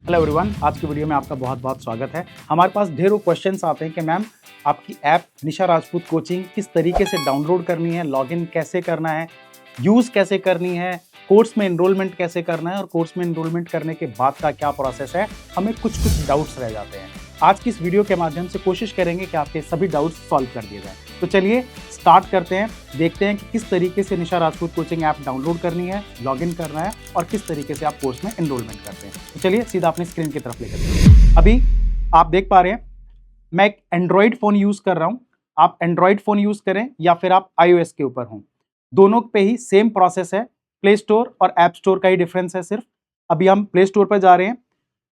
Hello everyone, आज की video में आपका बहुत बहुत स्वागत है। हमारे पास ढेरों क्वेश्चंस आते हैं कि मैम आपकी ऐप निशा राजपूत कोचिंग किस तरीके से डाउनलोड करनी है, लॉगिन कैसे करना है, यूज़ कैसे करनी है, कोर्स में एनरोलमेंट कैसे करना है और कोर्स में एनरोलमेंट करने के बाद का क्या प्रोसेस है, हमें कुछ डाउट्स रह जाते हैं। आज की इस वीडियो के माध्यम से कोशिश करेंगे कि आपके सभी डाउट्स सॉल्व कर दिए जाएँ। तो चलिए स्टार्ट करते हैं, देखते हैं कि किस तरीके से निशा राजपूत कोचिंग ऐप डाउनलोड करनी है, लॉगिन करना है और किस तरीके से आप कोर्स में एनरोलमेंट करते हैं। तो चलिए सीधा अपनी स्क्रीन की तरफ लेकर चलते हैं। अभी आप देख पा रहे हैं मैं एक एंड्रॉइड फ़ोन यूज़ कर रहा हूँ। आप एंड्रॉइड फ़ोन यूज़ करें या फिर आप iOS के ऊपर हों, दोनों पे ही सेम प्रोसेस है। प्ले स्टोर और ऐप स्टोर का ही डिफरेंस है सिर्फ। अभी हम प्ले स्टोर पर जा रहे हैं।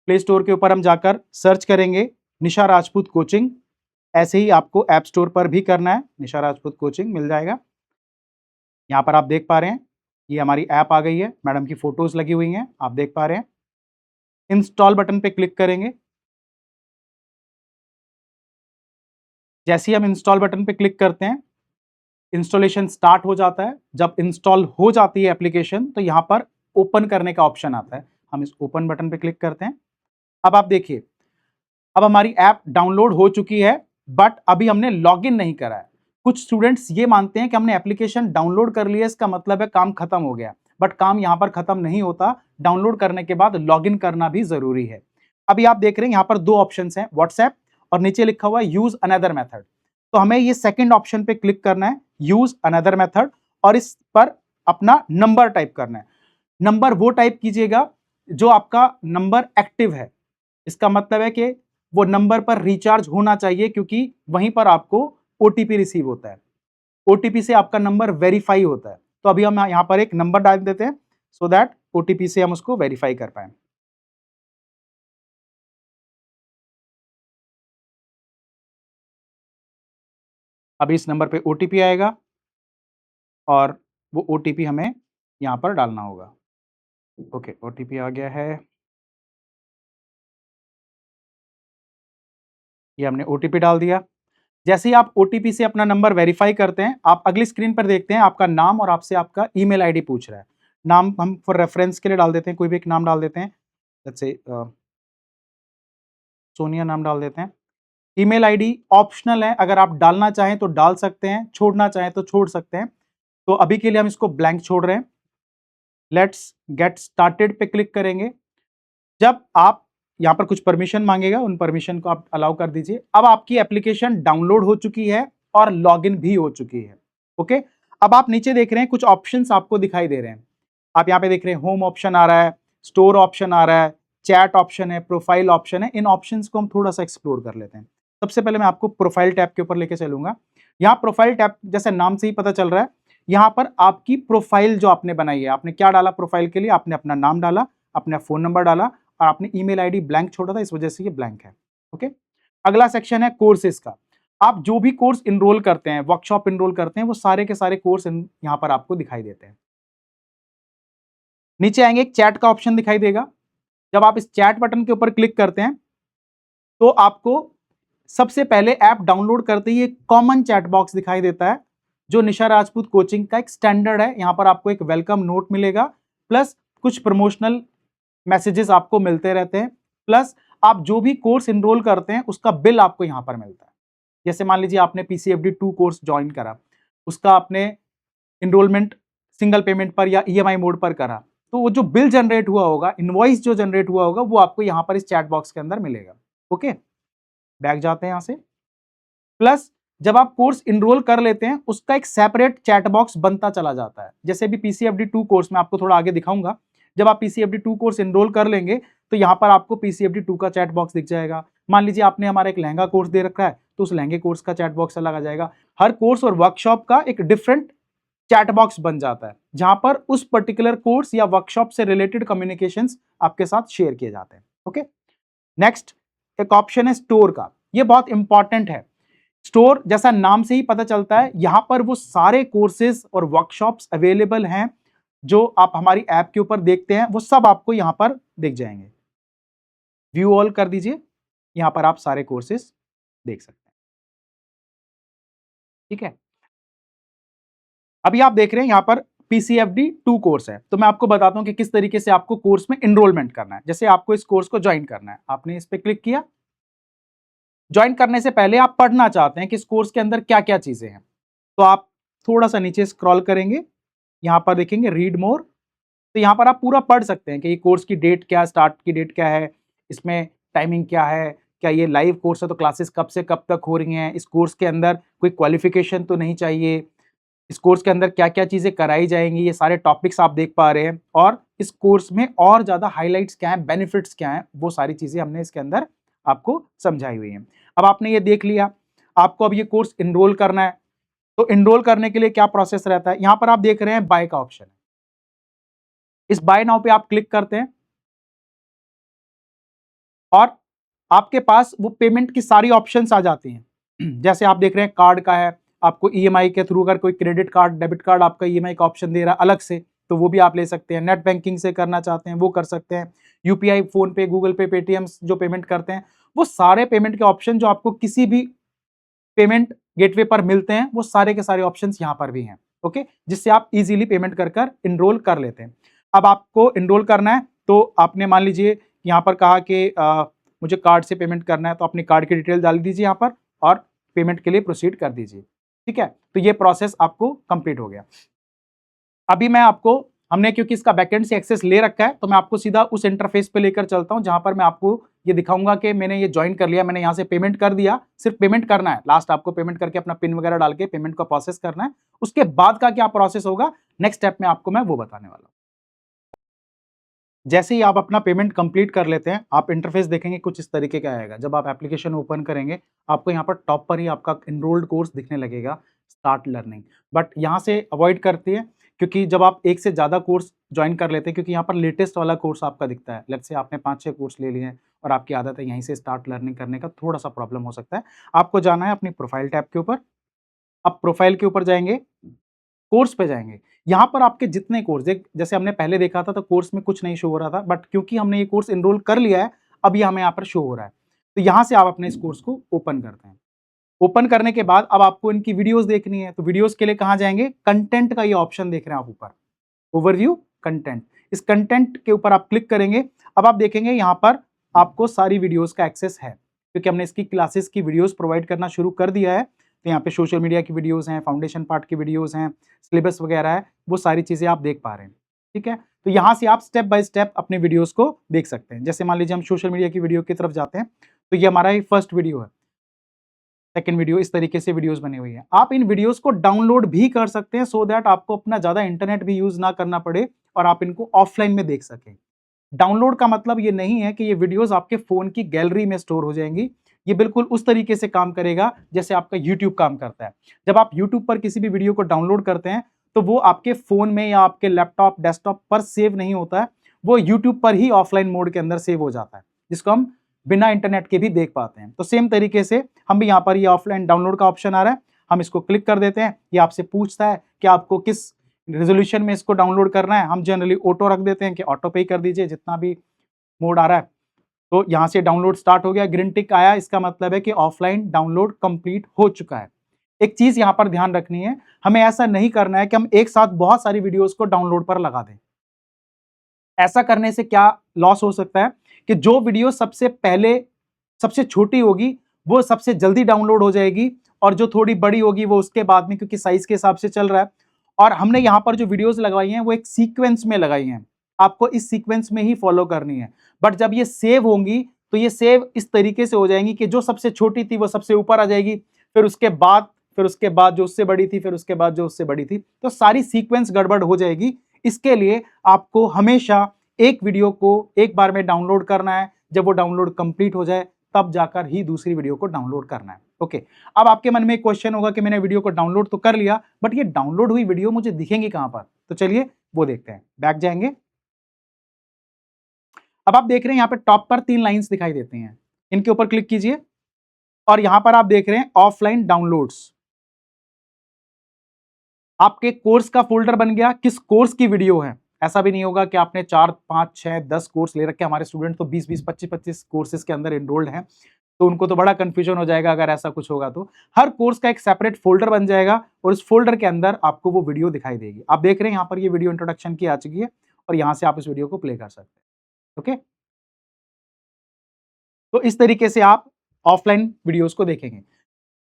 प्ले स्टोर के ऊपर हम जाकर सर्च करेंगे निशा राजपूत कोचिंग। ऐसे ही आपको ऐप स्टोर पर भी करना है, निशा राजपूत कोचिंग मिल जाएगा। यहाँ पर आप देख पा रहे हैं ये हमारी ऐप आ गई है, मैडम की फोटोज लगी हुई हैं, आप देख पा रहे हैं। इंस्टॉल बटन पे क्लिक करेंगे। जैसे ही हम इंस्टॉल बटन पे क्लिक करते हैं, इंस्टॉलेशन स्टार्ट हो जाता है। जब इंस्टॉल हो जाती है एप्लीकेशन तो यहाँ पर ओपन करने का ऑप्शन आता है। हम इस ओपन बटन पे क्लिक करते हैं। अब आप देखिए, अब हमारी ऐप डाउनलोड हो चुकी है, बट अभी हमने लॉगिन नहीं करा है। कुछ स्टूडेंट्स ये मानते हैं कि हमने एप्लीकेशन डाउनलोड कर लिया, इसका मतलब है काम खत्म हो गया, बट काम यहाँ पर खत्म नहीं होता। डाउनलोड करने के बाद लॉगिन करना भी जरूरी है। अभी आप देख रहे हैं यहाँ पर दो ऑप्शन हैं, व्हाट्सएप और नीचे लिखा हुआ है यूज अनदर मेथड। तो हमें ये सेकंड ऑप्शन पे क्लिक करना है, यूज अनदर मेथड, और इस पर अपना नंबर टाइप करना है। नंबर वो टाइप कीजिएगा जो आपका नंबर एक्टिव है। इसका मतलब है कि वो नंबर पर रिचार्ज होना चाहिए, क्योंकि वहीं पर आपको ओटीपी रिसीव होता है। ओटीपी से आपका नंबर वेरीफाई होता है। तो अभी हम यहां पर एक नंबर डाल देते हैं सो दैट ओटीपी से हम उसको वेरीफाई कर पाए। अभी इस नंबर पे ओटीपी आएगा और वो ओटीपी हमें यहां पर डालना होगा। ओके, ओटीपी आ गया है। ये हमने ओटीपी डाल दिया। जैसे ही आप ओटीपी से अपना नंबर वेरीफाई करते हैं, आप अगली स्क्रीन पर देखते हैं आपका नाम और आपसे आपका ईमेल आईडी पूछ रहा है। नाम हम फॉर रेफरेंस के लिए डाल देते हैं, कोई भी एक नाम डाल देते हैं। लेट्स से सोनिया नाम डाल देते हैं। ईमेल आईडी ऑप्शनल है, अगर आप डालना चाहें तो डाल सकते हैं, छोड़ना चाहें तो छोड़ सकते हैं। तो अभी के लिए हम इसको ब्लैंक छोड़ रहे हैं। लेट्स गेट स्टार्टेड पे क्लिक करेंगे। जब आप यहाँ पर कुछ परमिशन मांगेगा, उन परमिशन को आप अलाउ कर दीजिए। अब आपकी एप्लीकेशन डाउनलोड हो चुकी है और लॉगिन भी हो चुकी है। ओके, अब आप नीचे देख रहे हैं कुछ ऑप्शंस आपको दिखाई दे रहे हैं। आप यहाँ पे देख रहे हैं होम ऑप्शन आ रहा है, स्टोर ऑप्शन आ रहा है, चैट ऑप्शन है, प्रोफाइल ऑप्शन है। इन ऑप्शंस को हम थोड़ा सा एक्सप्लोर कर लेते हैं। सबसे पहले मैं आपको प्रोफाइल टैब के ऊपर लेके चलूंगा। यहाँ प्रोफाइल टैब जैसे नाम से ही पता चल रहा है, यहाँ पर आपकी प्रोफाइल जो आपने बनाई है, आपने क्या डाला प्रोफाइल के लिए, आपने अपना नाम डाला, अपना फोन नंबर डाला और आपने ईमेल आईडी ब्लैंक छोड़ा था, इस वजह से ये ब्लैंक है। ओके, अगला सेक्शन है कोर्सेज का। आप जो भी कोर्स इनरोल करते हैं, वर्कशॉप इनरोल करते हैं, वो सारे के सारे कोर्स यहाँ पर आपको दिखाई देते हैं। नीचे आएंगे, एक चैट का ऑप्शन दिखाई देगा। जब आप इस चैट बटन के ऊपर क्लिक करते हैं तो आपको सबसे पहले ऐप डाउनलोड करते ही एक कॉमन चैट बॉक्स दिखाई देता है, जो निशा राजपूत कोचिंग का एक स्टैंडर्ड है। यहां पर आपको एक वेलकम नोट मिलेगा, प्लस कुछ प्रमोशनल मैसेजेस आपको मिलते रहते हैं, प्लस आप जो भी कोर्स इनरोल करते हैं उसका बिल आपको यहां पर मिलता है। जैसे मान लीजिए आपने PCFD 2 कोर्स ज्वाइन करा, उसका आपने इनरोलमेंट सिंगल पेमेंट पर या EMI मोड पर करा, तो वो जो बिल जनरेट हुआ होगा, इनवॉइस जो जनरेट हुआ होगा, वो आपको यहां पर इस चैट बॉक्स के अंदर मिलेगा। ओके, बैक जाते हैं यहां से। प्लस जब आप कोर्स इनरोल कर लेते हैं, उसका एक सेपरेट चैट बॉक्स बनता चला जाता है। जैसे भी PCFD 2 कोर्स में आपको थोड़ा आगे दिखाऊंगा, जब आप PCFD 2 कोर्स इनरोल कर लेंगे तो यहां पर आपको PCFD 2 का चैट बॉक्स दिख जाएगा। मान लीजिए आपने हमारा एक लहंगा कोर्स दे रखा है, तो उस लहंगे कोर्स का चैट बॉक्स अलग आ जाएगा। हर कोर्स और वर्कशॉप का एक डिफरेंट चैट बॉक्स बन जाता है, जहां पर उस पर्टिकुलर कोर्स या वर्कशॉप से रिलेटेड कम्युनिकेशंस आपके साथ शेयर किए जाते हैं। ओके, नेक्स्ट एक ऑप्शन है स्टोर का। ये बहुत इंपॉर्टेंट है। स्टोर जैसा नाम से ही पता चलता है, यहां पर वो सारे कोर्सेज और वर्कशॉप्स अवेलेबल हैं जो आप हमारी ऐप के ऊपर देखते हैं, वो सब आपको यहां पर दिख जाएंगे। व्यू ऑल कर दीजिए, यहां पर आप सारे कोर्सेज देख सकते हैं। ठीक है, अभी आप देख रहे हैं यहां पर PCFD 2 कोर्स है। तो मैं आपको बताता हूं कि किस तरीके से आपको कोर्स में इनरोलमेंट करना है। जैसे आपको इस कोर्स को ज्वाइन करना है, आपने इस पर क्लिक किया। ज्वाइन करने से पहले आप पढ़ना चाहते हैं कि इस कोर्स के अंदर क्या क्या चीजें हैं, तो आप थोड़ा सा नीचे स्क्रॉल करेंगे, यहां पर देखेंगे रीड मोर। तो यहां पर आप पूरा पढ़ सकते हैं कि ये कोर्स की डेट क्या, स्टार्ट की डेट क्या है, इसमें टाइमिंग क्या है, क्या ये लाइव कोर्स है तो क्लासेस कब से कब तक हो रही हैं, इस कोर्स के अंदर कोई क्वालिफिकेशन तो नहीं चाहिए, इस कोर्स के अंदर क्या क्या चीजें कराई जाएंगी, ये सारे टॉपिक्स आप देख पा रहे हैं। और इस कोर्स में और ज्यादा हाइलाइट्स क्या है, बेनिफिट्स क्या है, वो सारी चीजें हमने इसके अंदर आपको समझाई हुई हैं। अब आपने ये देख लिया, आपको अब ये कोर्स इनरोल करना है। तो इनरोल करने के लिए क्या प्रोसेस रहता है, यहां पर आप देख रहे हैं बाय का ऑप्शन है। इस बाय नाउ पे आप क्लिक करते हैं और आपके पास वो पेमेंट की सारी ऑप्शंस आ जाती हैं। जैसे आप देख रहे हैं कार्ड का है, आपको ईएमआई के थ्रू अगर कोई क्रेडिट कार्ड, डेबिट कार्ड आपका ईएमआई का ऑप्शन दे रहा है अलग से, तो वो भी आप ले सकते हैं। नेट बैंकिंग से करना चाहते हैं वो कर सकते हैं। यूपीआई, फोन पे, गूगल पे, पेटीएम जो पेमेंट करते हैं, वो सारे पेमेंट के ऑप्शन जो आपको किसी भी पेमेंट गेटवे पर मिलते हैं, वो सारे के सारे ऑप्शंस यहां पर भी हैं। ओके, जिससे आप इजीली पेमेंट कर कर इनरोल कर लेते हैं। अब आपको इनरोल करना है, तो आपने मान लीजिए यहां पर कहा कि मुझे कार्ड से पेमेंट करना है, तो अपनी कार्ड की डिटेल डाल दीजिए यहां पर और पेमेंट के लिए प्रोसीड कर दीजिए। ठीक है, तो ये प्रोसेस आपको कंप्लीट हो गया। अभी मैं आपको, हमने क्योंकि इसका बैकएंड से एक्सेस ले रखा है, तो मैं आपको सीधा उस इंटरफेस पे लेकर चलता हूं जहां पर मैं आपको ये दिखाऊंगा कि मैंने ये ज्वाइन कर लिया, मैंने यहां से पेमेंट कर दिया। सिर्फ पेमेंट करना है, लास्ट आपको पेमेंट करके अपना पिन वगैरह डाल के पेमेंट को प्रोसेस करना है। उसके बाद का क्या प्रोसेस होगा, नेक्स्ट स्टेप में आपको मैं वो बताने वाला हूं। जैसे ही आप अपना पेमेंट कंप्लीट कर लेते हैं, आप इंटरफेस देखेंगे कुछ इस तरीके का आएगा। जब आप एप्लीकेशन ओपन करेंगे, आपको यहाँ पर टॉप पर ही आपका एनरोल्ड कोर्स दिखने लगेगा, स्टार्ट लर्निंग। बट यहाँ से अवॉइड करती है, क्योंकि जब आप एक से ज़्यादा कोर्स ज्वाइन कर लेते हैं, क्योंकि यहाँ पर लेटेस्ट वाला कोर्स आपका दिखता है। लेट्स से आपने 5-6 कोर्स ले लिए हैं और आपकी आदत है यहीं से स्टार्ट लर्निंग करने का, थोड़ा सा प्रॉब्लम हो सकता है। आपको जाना है अपनी प्रोफाइल टैब के ऊपर। आप प्रोफाइल के ऊपर जाएंगे, कोर्स पे जाएंगे। यहाँ पर आपके जितने कोर्स, जैसे हमने पहले देखा था तो कोर्स में कुछ नहीं शो हो रहा था, बट क्योंकि हमने ये कोर्स एनरोल कर लिया है, अब ये हमें यहाँ पर शो हो रहा है। तो यहाँ से आप अपने इस कोर्स को ओपन करते हैं। ओपन करने के बाद अब आपको इनकी वीडियोस देखनी है, तो वीडियोस के लिए कहाँ जाएंगे, कंटेंट का ये ऑप्शन देख रहे हैं आप ऊपर, ओवरव्यू कंटेंट। इस कंटेंट के ऊपर आप क्लिक करेंगे। अब आप देखेंगे यहाँ पर आपको सारी वीडियोस का एक्सेस है, क्योंकि हमने इसकी क्लासेस की वीडियोस प्रोवाइड करना शुरू कर दिया है। तो यहाँ पे सोशल मीडिया की वीडियोस हैं, फाउंडेशन पार्ट की वीडियोस हैं, सिलेबस वगैरह है, वो सारी चीज़ें आप देख पा रहे हैं। ठीक है, तो यहाँ से आप स्टेप बाय स्टेप अपने वीडियोस को देख सकते हैं। जैसे मान लीजिए हम सोशल मीडिया की वीडियो की तरफ जाते हैं, तो ये हमारा फर्स्ट वीडियो है, सेकंड वीडियो, इस तरीके से वीडियोस बनी हुई है। आप इन वीडियोस को डाउनलोड भी कर सकते हैं, सो दैट आपको अपना ज़्यादा इंटरनेट भी यूज़ ना करना पड़े और आप इनको ऑफलाइन में देख सकें। डाउनलोड का मतलब ये नहीं है कि ये वीडियोस आपके फ़ोन की गैलरी में स्टोर हो जाएंगी। ये बिल्कुल उस तरीके से काम करेगा जैसे आपका यूट्यूब काम करता है। जब आप यूट्यूब पर किसी भी वीडियो को डाउनलोड करते हैं, तो वो आपके फ़ोन में या आपके लैपटॉप, डेस्कटॉप पर सेव नहीं होता है, वो यूट्यूब पर ही ऑफलाइन मोड के अंदर सेव हो जाता है, जिसको हम बिना इंटरनेट के भी देख पाते हैं। तो सेम तरीके से हम भी यहाँ पर ये ऑफलाइन डाउनलोड का ऑप्शन आ रहा है, हम इसको क्लिक कर देते हैं। ये आपसे पूछता है कि आपको किस रेजोल्यूशन में इसको डाउनलोड करना है। हम जनरली ऑटो रख देते हैं कि ऑटो पे ही कर दीजिए, जितना भी मोड आ रहा है। तो यहाँ से डाउनलोड स्टार्ट हो गया, ग्रीन टिक आया, इसका मतलब है कि ऑफलाइन डाउनलोड कंप्लीट हो चुका है। एक चीज यहाँ पर ध्यान रखनी है, हमें ऐसा नहीं करना है कि हम एक साथ बहुत सारी वीडियोस को डाउनलोड पर लगा दें। ऐसा करने से क्या लॉस हो सकता है कि जो वीडियो सबसे पहले सबसे छोटी होगी वो सबसे जल्दी डाउनलोड हो जाएगी, और जो थोड़ी बड़ी होगी वो उसके बाद में, क्योंकि साइज के हिसाब से चल रहा है। और हमने यहाँ पर जो वीडियोस लगवाई हैं वो एक सीक्वेंस में लगाई हैं, आपको इस सीक्वेंस में ही फॉलो करनी है। बट जब ये सेव होंगी तो ये सेव इस तरीके से हो जाएंगी कि जो सबसे छोटी थी वो सबसे ऊपर आ जाएगी, फिर उसके बाद जो उससे बड़ी थी, फिर उसके बाद जो उससे बड़ी थी, तो सारी सीक्वेंस गड़बड़ हो जाएगी। इसके लिए आपको हमेशा एक वीडियो को एक बार में डाउनलोड करना है, जब वो डाउनलोड कंप्लीट हो जाए तब जाकर ही दूसरी वीडियो को डाउनलोड करना है। ओके, अब आपके मन में एक क्वेश्चन होगा कि मैंने वीडियो को डाउनलोड तो कर लिया, बट ये डाउनलोड हुई वीडियो मुझे दिखेंगी कहां पर? तो चलिए वो देखते हैं। बैक जाएंगे। अब आप देख रहे हैं यहाँ पे टॉप पर 3 लाइंस दिखाई देती हैं, इनके ऊपर क्लिक कीजिए और यहां पर आप देख रहे हैं ऑफलाइन डाउनलोड्स। आपके कोर्स का फोल्डर बन गया, किस कोर्स की वीडियो है। ऐसा भी नहीं होगा कि आपने 4, 5, 6, 10 कोर्स ले रखे, हमारे स्टूडेंट तो 20-20, 25-25 कोर्सेज के अंदर एनरोल्ड हैं। तो उनको तो बड़ा कंफ्यूजन हो जाएगा अगर ऐसा कुछ होगा। तो हर कोर्स का एक सेपरेट फोल्डर बन जाएगा और इस फोल्डर के अंदर आपको वो वीडियो दिखाई देगी। आप देख रहे हैं यहाँ पर ये वीडियो इंट्रोडक्शन की आ चुकी है और यहाँ से आप इस वीडियो को प्ले कर सकते हैं। ओके, तो इस तरीके से आप ऑफलाइन वीडियोस को देखेंगे।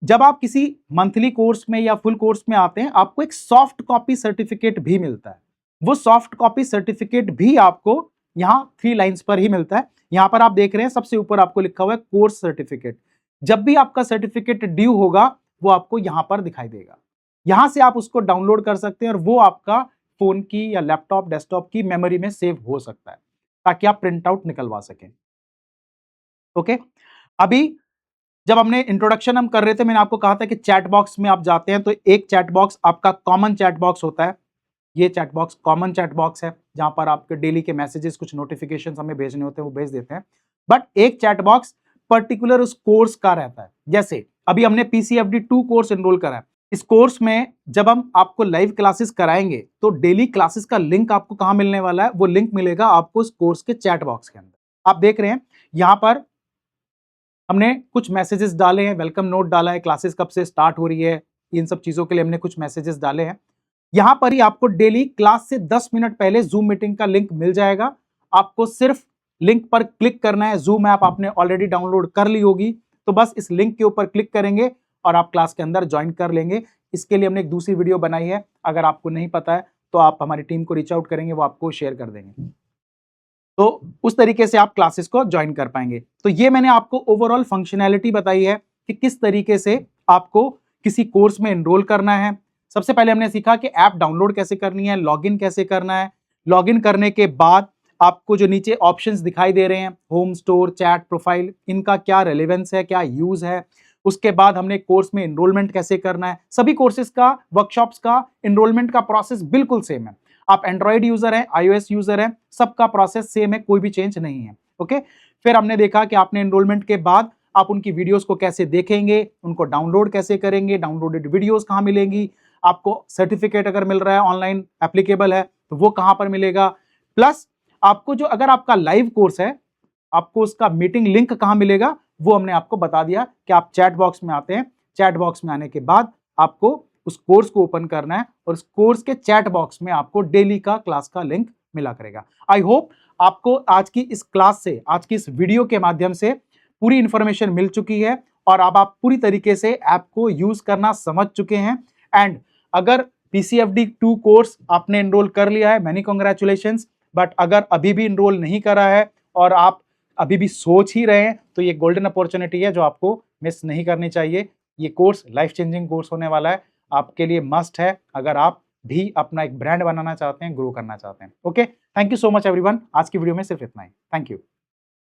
जब आप किसी मंथली कोर्स में या फुल कोर्स में आते हैं, आपको एक सॉफ्ट कॉपी सर्टिफिकेट भी मिलता है। वो सॉफ्ट कॉपी सर्टिफिकेट भी आपको यहाँ 3 लाइंस पर ही मिलता है। यहाँ पर आप देख रहे हैं सबसे ऊपर आपको लिखा हुआ है कोर्स सर्टिफिकेट। जब भी आपका सर्टिफिकेट ड्यू होगा वो आपको यहाँ पर दिखाई देगा। यहाँ से आप उसको डाउनलोड कर सकते हैं और वो आपका फोन की या लैपटॉप डेस्कटॉप की मेमोरी में सेव हो सकता है ताकि आप प्रिंट आउट निकलवा सकें। ओके, अभी जब हमने इंट्रोडक्शन हम कर रहे थे, मैंने आपको कहा था कि चैट बॉक्स में आप जाते हैं तो एक चैट बॉक्स आपका कॉमन चैट बॉक्स होता है। ये chat box common chat box है जहां पर आपके डेली के मैसेजेस, कुछ नोटिफिकेशंस हमें भेजने होते हैं वो भेज देते हैं। बट एक चैट बॉक्स पर्टिकुलर उस कोर्स का रहता है। जैसे अभी हमने PCFD 2 कोर्स एनरोल करा है। इस कोर्स में जब हम आपको लाइव क्लासेस कराएंगे तो डेली क्लासेस का लिंक आपको कहां मिलने वाला है? वो लिंक मिलेगा आपको इस कोर्स के चैट बॉक्स के अंदर। आप देख रहे हैं यहां पर हमने कुछ मैसेजेस डाले हैं, वेलकम नोट डाला है, क्लासेस कब से स्टार्ट हो रही है, इन सब चीजों के लिए हमने कुछ मैसेजेस डाले हैं। यहां पर ही आपको डेली क्लास से 10 मिनट पहले जूम मीटिंग का लिंक मिल जाएगा। आपको सिर्फ लिंक पर क्लिक करना है। जूम ऐप आपने ऑलरेडी डाउनलोड कर ली होगी, तो बस इस लिंक के ऊपर क्लिक करेंगे और आप क्लास के अंदर ज्वाइन कर लेंगे। इसके लिए हमने एक दूसरी वीडियो बनाई है, अगर आपको नहीं पता है तो आप हमारी टीम को रीच आउट करेंगे, वो आपको शेयर कर देंगे। तो उस तरीके से आप क्लासेस को ज्वाइन कर पाएंगे। तो ये मैंने आपको ओवरऑल फंक्शनैलिटी बताई है कि किस तरीके से आपको किसी कोर्स में एनरोल करना है। सबसे पहले हमने सीखा कि ऐप डाउनलोड कैसे करनी है, लॉगिन कैसे करना है। लॉगिन करने के बाद आपको जो नीचे ऑप्शंस दिखाई दे रहे हैं, होम, स्टोर, चैट, प्रोफाइल, इनका क्या रेलेवेंस है, क्या यूज है। उसके बाद हमने कोर्स में एनरोलमेंट कैसे करना है। सभी कोर्सेज का, वर्कशॉप्स का एनरोलमेंट का प्रोसेस बिल्कुल सेम है। आप एंड्रॉइड यूजर हैं, iOS यूजर हैं, सबका प्रोसेस सेम है, कोई भी चेंज नहीं है। ओके, फिर हमने देखा कि आपने एनरोलमेंट के बाद आप उनकी वीडियोस को कैसे देखेंगे, उनको डाउनलोड कैसे करेंगे, डाउनलोडेड वीडियोस कहां मिलेंगी, आपको सर्टिफिकेट अगर मिल रहा है ऑनलाइन एप्लीकेबल है तो वो कहां पर मिलेगा। प्लस आपको जो, अगर आपका लाइव कोर्स है, आपको उसका मीटिंग लिंक कहां मिलेगा वो हमने आपको बता दिया कि आप चैट बॉक्स में आते हैं। चैट बॉक्स में आने के बाद आपको उस कोर्स को ओपन करना है और उस कोर्स के चैट बॉक्स में आपको डेली का क्लास का लिंक मिला करेगा। आई होप आपको आज की इस क्लास से, आज की इस वीडियो के माध्यम से पूरी इंफॉर्मेशन मिल चुकी है और अब आप पूरी तरीके से ऐप को यूज करना समझ चुके हैं। एंड अगर PCFD 2 कोर्स आपने एनरोल कर लिया है, मैनी कांग्रेचुलेशंस। बट अगर अभी भी एनरोल नहीं करा है और आप अभी भी सोच ही रहे हैं तो ये गोल्डन अपॉर्चुनिटी है जो आपको मिस नहीं करनी चाहिए। ये कोर्स लाइफ चेंजिंग कोर्स होने वाला है, आपके लिए मस्ट है अगर आप भी अपना एक ब्रांड बनाना चाहते हैं, ग्रो करना चाहते हैं। Okay, thank you so much everyone. आज की वीडियो में सिर्फ इतना ही। Thank you.